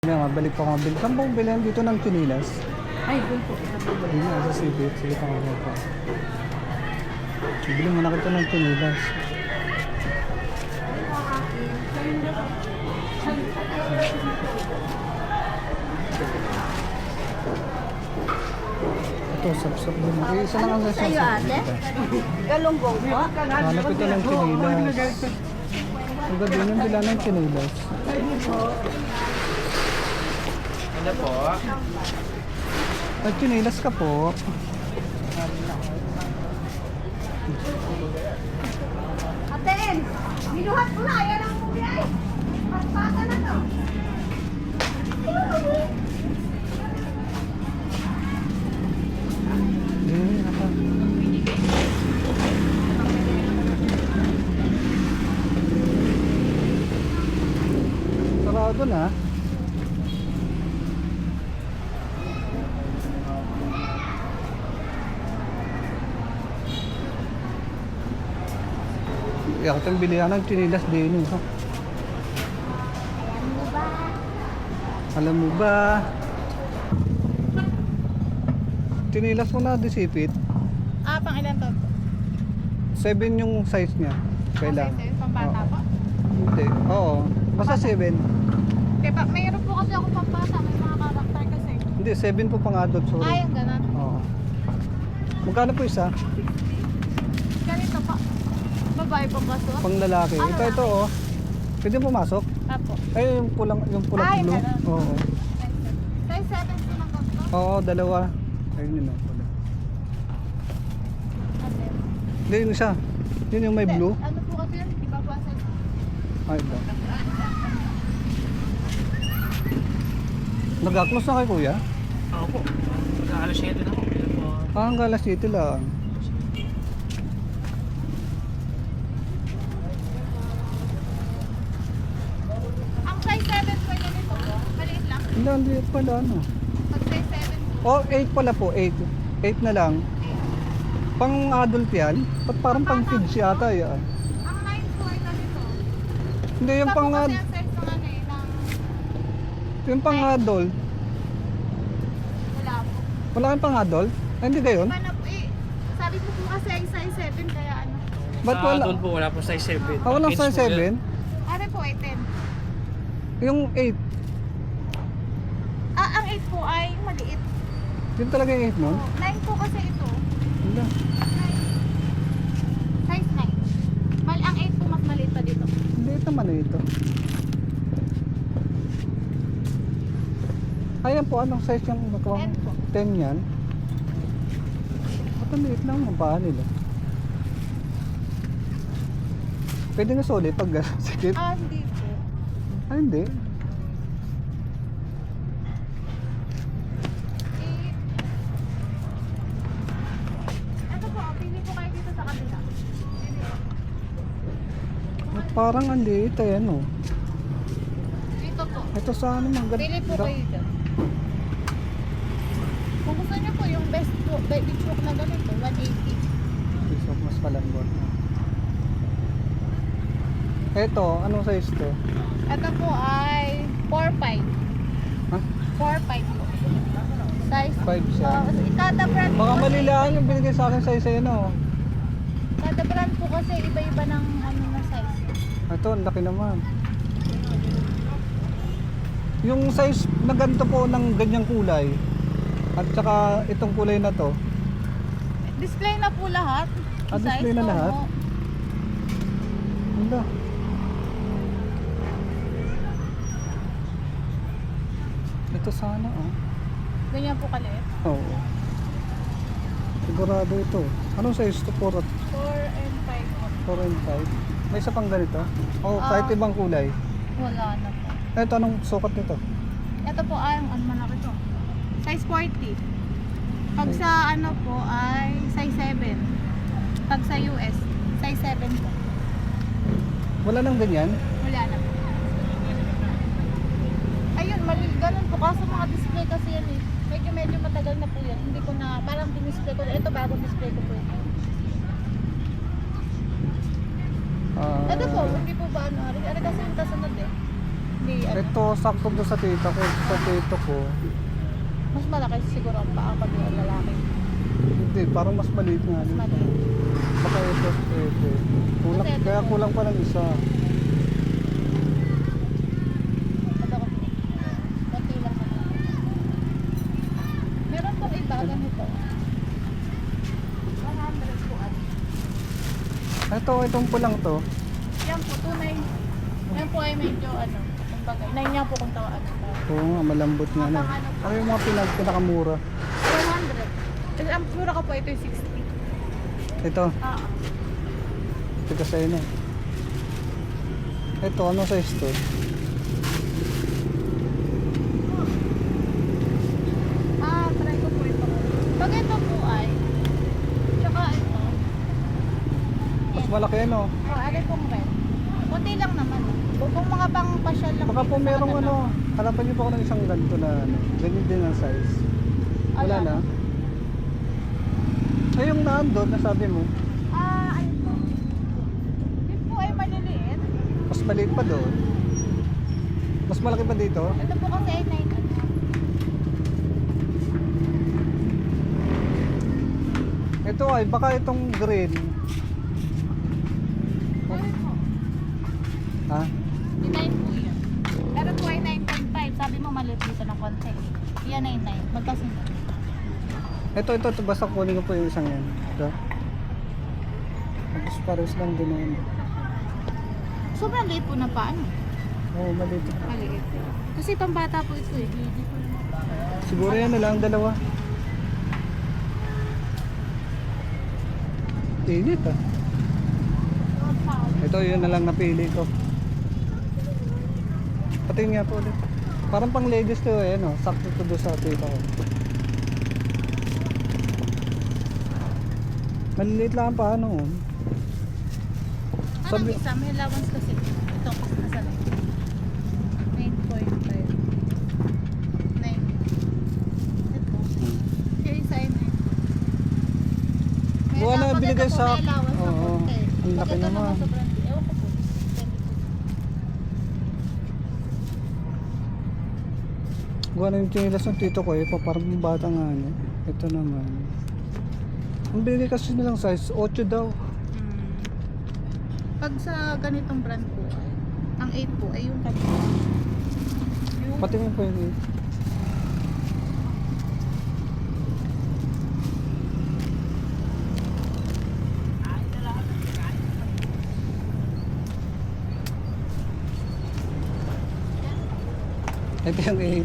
Hindi, mabalik pa mabili. Saan pong bilhin dito ng chinilas? Ay, doon po. Hindi na, sa sibit. Sige pa nga po. Bili mo na kita ng chinilas. Ito, sapsap din. Eh, isa lang ang nasa Sa'yo, ate? Galunggong po? hanap ito ng chinilas. Ang gabi yung bila ng chinilas. Ano po? At chinilas ka po. Aten! Binuhat ko na! Yan ang movie ay! Paspasa na to! Eh, naka. Sarado na. Ako itong bilihan ng chinilas din. Ha? Alam mo ba? Chinilas mo na disipit. Pang ilan to? 7 yung size niya. Kailangan. Pambata po? Hindi. Oo. Basta 7. Diba, mayroon po kasi ako pambata. May mga karakter kasi. Hindi, 7 po pang adult. Sorry. Yung ganun. Oo. Magkano po isa? Ganito po. Babae pa ba to? Pang lalaki. Ah, Ito, lalaki. oh. Pwede pumasok? Apo. Ay, yung pulang Yung blue. ganun. Oo. Size 7 po ng ganito. Oo, dalawa. Ayun yun, oh. Hindi, yung isa. Yun yung may blue. Ano po kasi yun? Iba po ang size. Ay, ito. Nag-close na kay kuya? Ako po. Alas 7 na ako. Kailan po? Hanggang alas 7 lang. Ang size 7 po yun ito. Maliit lang. Hindi, hindi pala ano. Pag size 7 po. Oh, 8 pala po, 8. 8 na lang. Pang adult yan? Ba't parang pang kids yata yan? Ang 9 po ay ganito. Hindi, yung Iba pang, po kasi ang size ng ano eh. yung pang adult. Wala po. Wala kang pang adult? Ay, hindi gayon? Iba na po eh. Sabi ko po kasi ay size 7 kaya ano. Ba't Sa wala? adult po, wala po size 7. Ah, walang Kids size po yan. 7? Ano po ay 10. Yung 8. Ang 8 po ay maliit. Yun talaga yung 8 nun? 9 po kasi ito. Hindi. Size 9. Ang 8 po mas maliit pa dito. Hindi naman na ito. Ayan po, anong size yung nakuha? 10 po. 10 yan. Ba't ang liit lang ang paa nila? Pwede na solid pag sikip? Hindi po. Ay, hindi. Ito po, pili po kayo dito sa kabila. Ba't parang ang liit ayan oh. Dito po. Ito sa ano mga Pili po kayo dyan. Kung gusto niyo po yung best po, baby choke na ganito, 180. So, mas palambot. Ito, anong size to? Ito po ay 4-5. Ha? 4-5 po. Size 5 siya. Kada brand po Baka kasi- malilaan yung binigay sa akin size ayan oh. Kada brand po kasi iba-iba ng ano na size. Ito, ang laki naman. Yung size na ganito po ng ganyang kulay at saka itong kulay na to, Display na po lahat. display na po, lahat? no? Handa. Ito sana oh. Ganyan po kaliit. Oo. Sigurado ito. Anong size to? 4 4 and 5 po. and 5? May isa pang ganito? Oh, kahit ibang kulay. Wala na po. Ito, anong sukat nito? Ito po ay, ano malaki to? Size 40. Pag sa ano po ay size 7. Pag sa US, size 7 po. Wala nang ganyan? Wala na po. Ayun, ganun po. Kaso mga display kasi yan eh. Medyo matagal na po yan. Hindi ko na, parang dinisplay ko. Ito bagong display ko po ito. Ito po, hindi po ba ano? Ano kasi yung kasunod eh. hindi ano. Ito, sakto doon sa tita ko. Sa tito ko. Mas malaki siguro ang paa pag yung lalaki. Hindi, parang mas maliit nga. Mas dito. maliit. Baka ito, ito. Kulang, Kasi ito kaya po. kulang pa ng isa. Ano ko? Konti lang naman. Meron pong iba, ganito. 100 po at. Ito, itong pulang to. Yan po, tunay. Yan po ay medyo ano. Kumbaga, inayin niya po kung tawaan. Oo nga, malambot nga na. Ano yung mga pinakamura? 100. Kasi ang mura ko po ito yung 60. Ito, Ah, ito sa'yo na. Ito, ano size to? try ko po ito. Pag ito po ay, tsaka ito. Mas malaki ano? Ano pong red? Kunti lang naman. Kung mga pang pasyal lang. Baka po dito sa merong kanila. ano, harapan niyo pa ako ng isang ganito na ano, ganyan din ang size. Wala Ayan. na? Ay, yung naandun, nasabi mo, Ano po? Yun po ay maliliit. mas maliit pa doon. Mas malaki pa dito. Ito po kasi ay 9. Ito ay, baka itong green. Ano po? Ha? Yung 9 po yun. Pero po ay 9.5. Sabi mo maliit dito ng konti. Yan ay 9. Magkasunod. Ito, basta kunin ko po yung isang yan. Ito. Tapos pares lang din na yun. Sobrang liit po na paano? Oo, maliit. Maliit. Kasi pambata po ito eh. Hindi po naman. Siguro yan na lang, dalawa. Init ah. Ito yun na lang napili ko. Patingin nga po ulit. Parang pang ladies to eh, no? Sakto to doon sa tita ko. Maliliit lang pa ano. Anong Sabi- isa? May allowance kasi. Ito, nasa lang. 9.5. 9. Ito. Yung isa ay 9. Buwan na Pag binigay ito po, sa- may allowance na Oo, konti. ang Pag laki ito naman. sobrang, ewan ko po. Depende po. Gawa na yung chinilas ng tito ko eh, parang bata nga ano. Ito naman. Ang binigay kasi nilang size, 8 daw. Pag sa ganitong brand po ay, ang 8 po ay yung kanina. Yung Patingin po yun eh. Ito yung 8.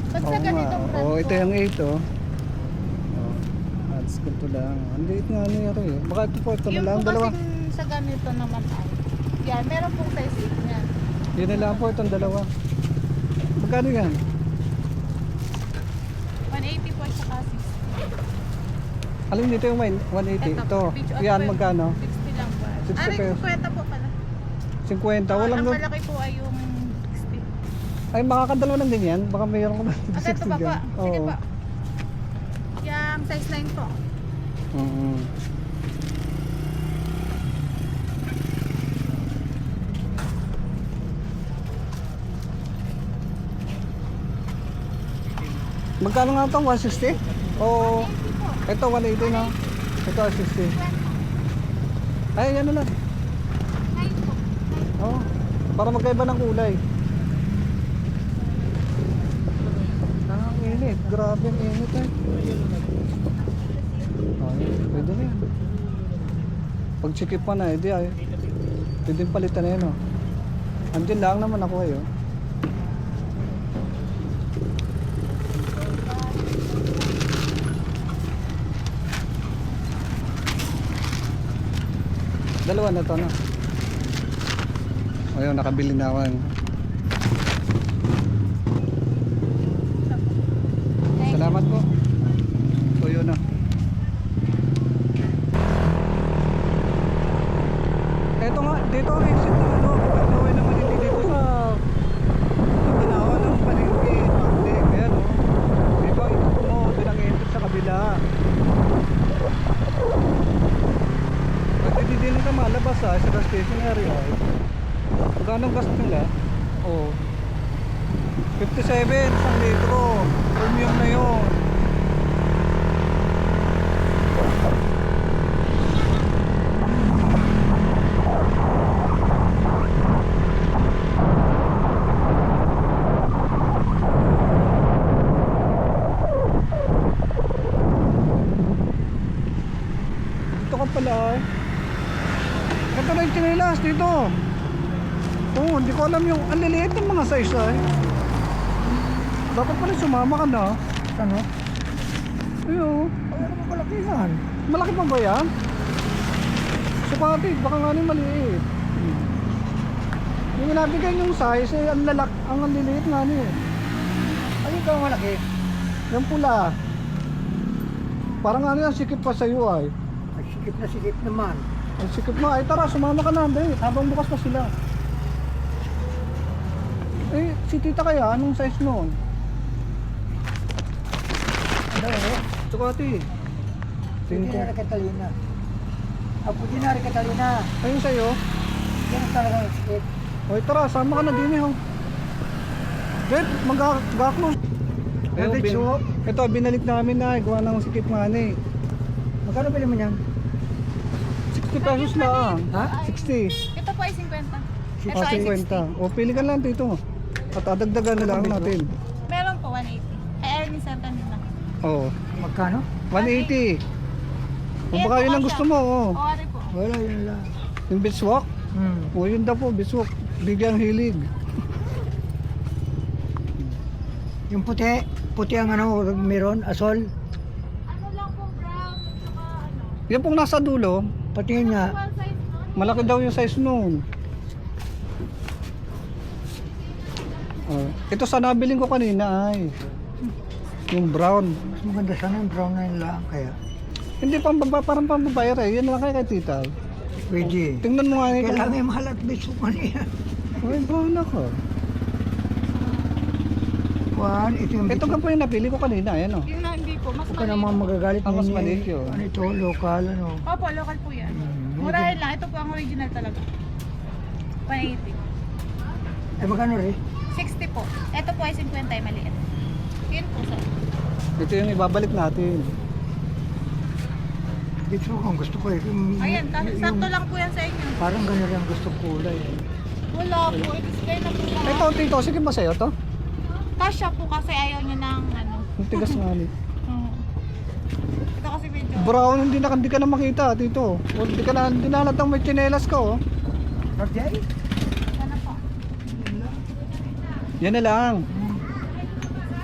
pag sa ganitong brand Oo, po. ito yung 8 oh. Oh. Ads ko to lang. Ang liit nga ano yun eh. Baka ito po, ito na Yung lang, po dalawa. kasing sa ganito naman ay, yan, meron pong size 8 yan. Yun na lang po, itong dalawa. Magkano yan? 180 po at saka 60. Alin dito yung 180? Ito. Beach on Yan, 12, magkano? 60 lang po. 60 Ay, pesos. 50 po pala. 50. Walang Ang doon. malaki po ay yung 60. Ay, makakadalawa ng ganyan. Baka mayroon ko na At ito pa po. dyan. Sige Oo. po. Yung size 9 po. Mm. Magkano nga ito? 160? O 80 po. ito 180 na. Ito 60. 20. Ay, yan na lang. 9 po. Oh, para magkaiba ng kulay. Ah, ang init. Grabe ang init eh. Ay, pwede na yan. Pag sikip pa na, edi ay. Pwede palitan na yan oh. Andyan lang naman ako eh oh. Dalawa na to na. Ayun, nakabili na ako. Salamat po. So yun na. Eto nga, dito ang exit ng ano, pagkawin naman hindi dito sa ginawa ng palengke, public, ayan o. Dito ang ito mo, doon ang exit sa kabila. At hindi din ka malabas sa gas station area. Magkano ang gas nila? Oo. 57, 1 litro. Premium na yun. Dito ka pala. Ito na yung chinelas dito. Oo, hindi ko alam yung ang liliit ng mga size ay. Dapat pala sumama ka na. Ano? Ayun. Ano naman malaki yan? Malaki pa ba yan? Supati, baka nga rin maliit. Yung nabigay yung size, eh, ang liliit nga niya eh. Ano ka malaki? Yung pula. Parang ano yan, sikip pa sa'yo ay. Ay, sikip na sikip naman. Ang sikip mo, ay tara, sumama ka na, be. Habang bukas pa sila. Eh, si tita kaya, anong size noon? Ano eh? Supati. Puti na rin Catalina. Puti na rin Catalina. Ayun sa'yo. Yan ang talagang sikip. Oy, tara, sama ka na din eh, ho. Bet, mag-gaklo. Rabbit soup. Ito, binalik namin na, gawa ng sikip nga na eh. Magkano pili mo niyan? 60 pesos lang. Ha? 60. Ito po ay 50. Ito O, ay 50. O, pili ka lang dito. At adagdagan na lang natin. 60. Meron po 180. Ay, Ernie Santa nila. Oo. Magkano? 180. Kung baka yun ang gusto mo, oh. O, ari po. Wala yun lang. Yung beach walk? O, yun daw po, beach walk. Bigyang hilig. Yung puti. Puti ang ano, meron, asol. Ano lang po, brown. Saka ano. Yan pong nasa dulo, Patingin nga. One size no? malaki daw yung size noon. Oh, ito sa nabiling ko kanina ay yung brown. Mas maganda sana yung brown na yun lang. Kaya, Hindi parang pambabae rin. Yan lang kay tita. pwede. Tingnan mo nga Kaya nito. lang yung mahal at biso ko niya. Ay, bahala ka. Kuhan, ito yung Ito ka po yung napili ko kanina, ayan o. Yung na hindi po, mas Huwag ka maliit. namang magagalit Ah, mas ninyo. maliit yun. Ano ito, local, ano. Opo, local po yan. Hmm, Murahin lang. Ito po ang original talaga. 180. Eh, magkano rin? 60 po. Ito po ay 50 ay maliit. Yun po sir. Ito yung ibabalik natin. Dito kung gusto ko eh. Ayan, sakto lang po yan sa inyo. Parang gano'n rin ang gusto kulay. Wala po. I-display na po lang. Ito, tito, sige ba sa'yo to? Kasya po kasi ayaw niya ng ano. Ang tigas nga ni. Oo. Ito kasi medyo. Brown, hindi ka na makita dito. O, hindi na halatang may tsinelas ka oh. Okay? Ano po? Yan na lang.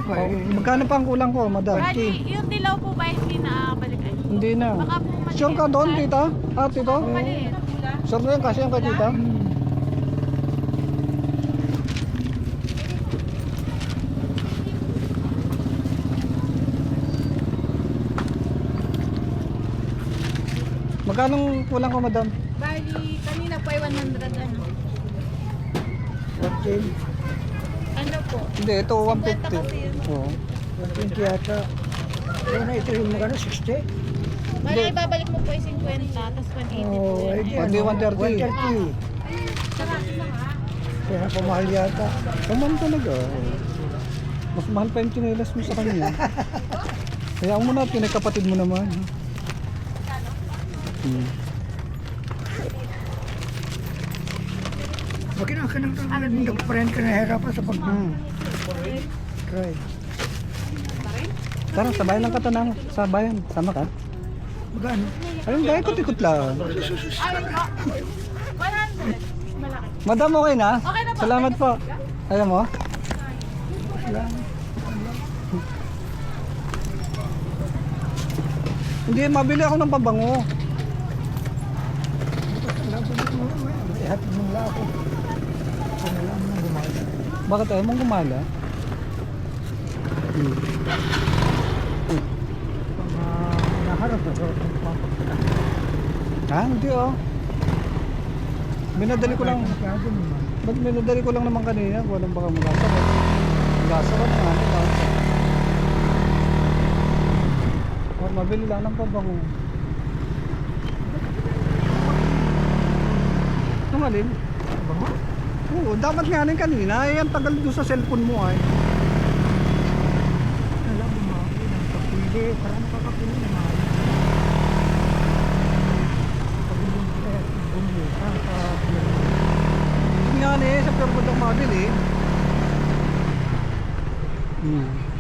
Oh, magkano pa ang kulang ko, madam? Bali, yung dilaw po ba hindi na balik ay? Hindi na. Baka po maliit. Sure ka doon, tita? Ah, tito? Maliit. Sure na yan kasi yung kay tita? Magkano kulang ko, madam? Bali, kanina po ay 100 ano. 110, Ano po? Hindi, ito 50 kasi 150. yun. Oo. 120 yata. Ano ito yung magkano, 60? Bali, ibabalik mo po ay 50, tapos 180 po. Oh, ay di, Hindi, 130. 130. Saka, Kaya napamahal yata. Kaman talaga. Oo. Mas mahal pa yung tsinelas mo sa kanya. Kaya mo na, pinagkapatid mo naman. Hmm. Bakit ang kanang nag-friend ka nahirapan sa pag Hmm. try? Tara, sabayan lang ka tanang. Sabayan. Sama ka? Magkano? Ayun, dahil ikot-ikot lang. ayun po. 100. Malaki. Madam, okay na? Okay na po. Salamat po. Alam mo? Hindi, mabili ako ng pabango. Ihatid mo lang ako. Ano lang nang gumala. Bakit ayaw mong gumala? Hmm. Pag naharap na sa Ha? Hindi oh. Minadali ko lang. Masyado naman. Ba't minadali ko lang naman kanina? Walang baka magasakot. Magasakot na ano ba? Oh, mabili lang ng pabango. Nung alin? Bango? Oo, dapat nga rin kanina. Eh, ang tagal doon sa cellphone mo ay. Alam mo mga ng kapili. Para nakakapili na mga. Bumili ka sa Yun nga eh, sa Pure Gold ang mabili. Hmm.